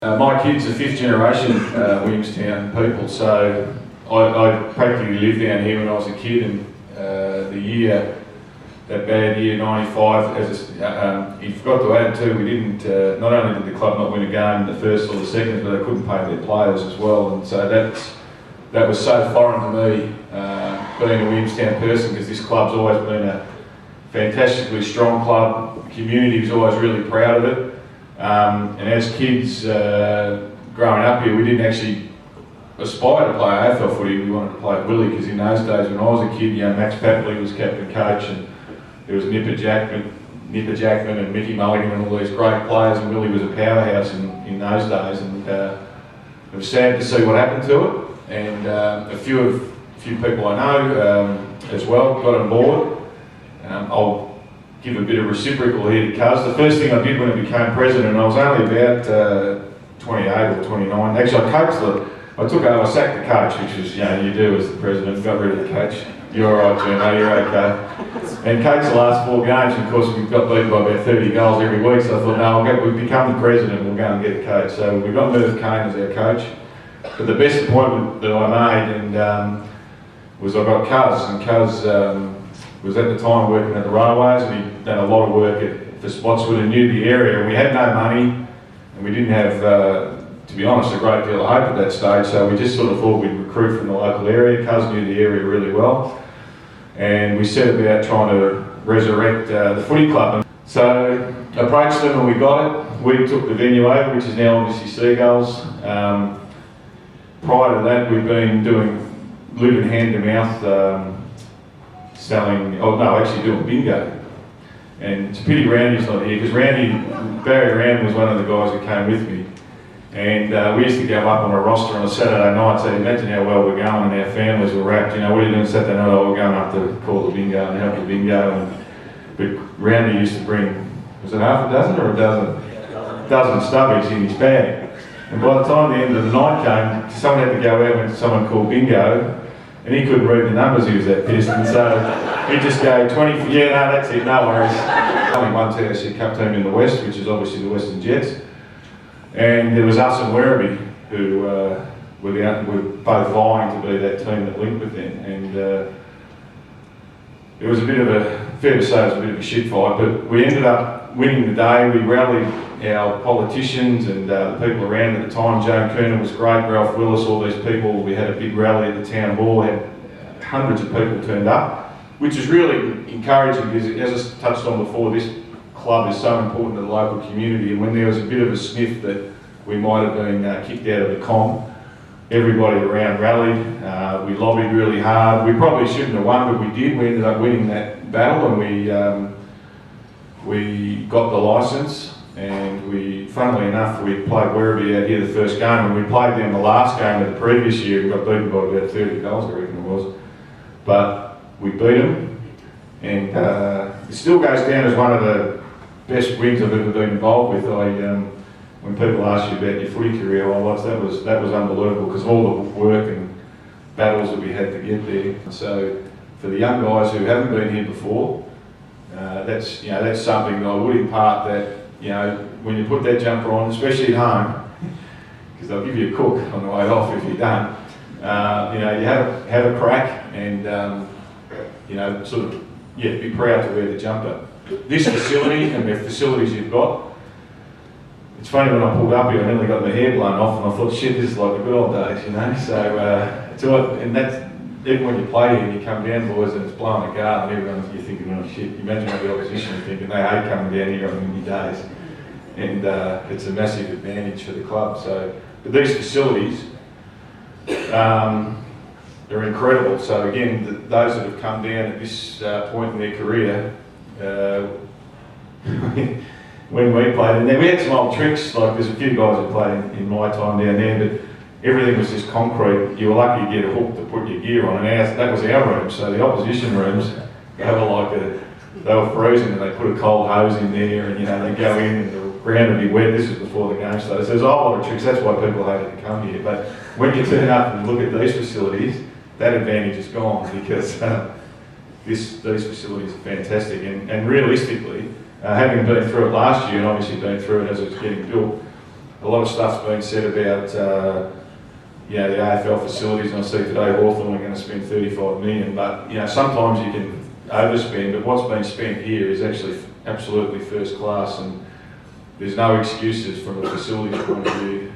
My kids are fifth generation Williamstown people, so I practically lived down here when I was a kid, and that bad year, 95, you forgot to add too, we didn't, not only did the club not win a game in the first or the second, but they couldn't pay their players as well, and so that was so foreign to me, being a Williamstown person, because this club's always been a fantastically strong club. The community was always really proud of it. And as kids growing up here, we didn't actually aspire to play AFL footy. We wanted to play Willie, because in those days when I was a kid, Max Papley was captain coach, and there was Nipper Jackman and Mickey Mulligan and all these great players, and Willie was a powerhouse in those days. And it was sad to see what happened to it. And a few people I know as well got on board. I'll give a bit of reciprocal here to Cuz. The first thing I did when I became president, I was only about 28 or 29. Actually, I took over, I sacked the coach, which was, you do as the president, got rid of the coach. You're all right, Juno, you're okay. And coached the last 4 games, and of course we got beaten by about 30 goals every week, so I thought, no, we've become the president, we'll go and get a coach. So we got Merv Kane as our coach. But the best appointment that I made was I got Cuz, and Cuz was at the time working at the railways, and he'd done a lot of work for Spotswood and knew the area. And we had no money, and we didn't have, to be honest, a great deal of hope at that stage, so we just sort of thought we'd recruit from the local area. Cuz knew the area really well, and we set about trying to resurrect the footy club. So approached them and we got it. We took the venue over, which is now obviously Seagulls. Prior to that, we've been living hand to mouth, doing bingo. And it's a pity Randy's not here, because Barry Rand was one of the guys who came with me. And we used to go up on a roster on a Saturday night, so imagine how well we're going, and our families were wrapped. What are you doing Saturday night? Oh, we're going up to call the bingo and help the bingo. But Randy used to bring, was it half a dozen or a dozen stubbies in his bag. And by the time the end of the night came, someone had to go out when someone called bingo, and he couldn't read the numbers, he was that pissed, and so he'd just go 20, that's it, no worries. Only one TAC Cup team in the West, which is obviously the Western Jets, and there was us and Werribee, who were both vying to be that team that linked with them, and it was fair to say it was a bit of a shit fight, but we ended up winning the day. We rallied our politicians and the people around at the time. Joan Kerner was great, Ralph Willis, all these people. We had a big rally at the town hall, had hundreds of people turned up, which is really encouraging, because as I touched on before, this club is so important to the local community, and when there was a bit of a sniff that we might have been kicked out of the comp, everybody around rallied. We lobbied really hard. We probably shouldn't have won, but we did. We ended up winning that battle, and we got the licence. And funnily enough, we played Werribee out here the first game, and we played them the last game of the previous year and got beaten by about 30 goals, I reckon it was. But we beat them, and it still goes down as one of the best wins I've ever been involved with. When people ask you about your footy career highlights, that was unbelievable, because of all the work and battles that we had to get there. So for the young guys who haven't been here before, that's something that I would impart, that when you put that jumper on, especially at home, because they'll give you a cook on the way off if you don't, you have a crack, and be proud to wear the jumper. This facility and the facilities you've got, it's funny, when I pulled up here, I nearly got my hair blown off, and I thought, shit, this is like the good old days, So, and that's, even when you play here and you come down, boys, and it's blowing a gale, and you're thinking, oh shit, imagine what the opposition are thinking. They hate coming down here on windy days. And it's a massive advantage for the club. But these facilities are incredible. So again, those that have come down at this point in their career, when we played, and we had some old tricks, like there's a few guys who played in my time down there, but everything was just concrete. You were lucky to get a hook to put your gear on, and that was our room. So the opposition rooms, they were freezing, and they put a cold hose in there, and they go in, and the ground would be wet. This was before the game started. So there's a whole lot of tricks. That's why people hated to come here. But when you turn up and look at these facilities, that advantage is gone, because these facilities are fantastic. And realistically, having been through it last year, and obviously been through it as it was getting built, a lot of stuff's been said about you know, the AFL facilities, and I see today Hawthorn are going to spend 35 million, but you know, sometimes you can overspend, but what's been spent here is actually absolutely first class, and there's no excuses from a facilities point of view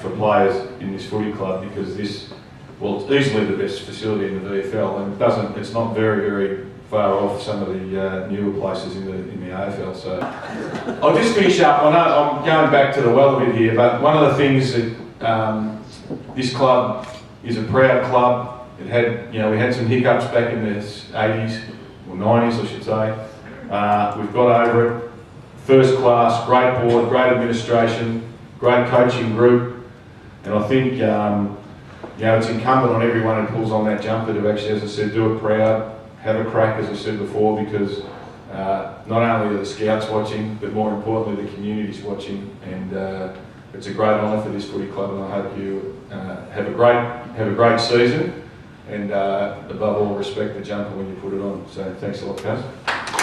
for players in this footy club, because this, well, it's easily the best facility in the VFL, and it's not very far off some of the newer places in the AFL. So I'll just finish up. I know I'm going back to the well a bit here, but one of the things that this club is a proud club. It had, you know, we had some hiccups back in the 80s or 90s, I should say. We've got over it. First class, great board, great administration, great coaching group, and I think you know, it's incumbent on everyone who pulls on that jumper to actually, as I said, do it proud, have a crack, as I said before, because not only are the scouts watching, but more importantly, the community's watching, and it's a great honour for this footy club, and I hope you have a great season, and above all, respect the jumper when you put it on. So thanks a lot, guys.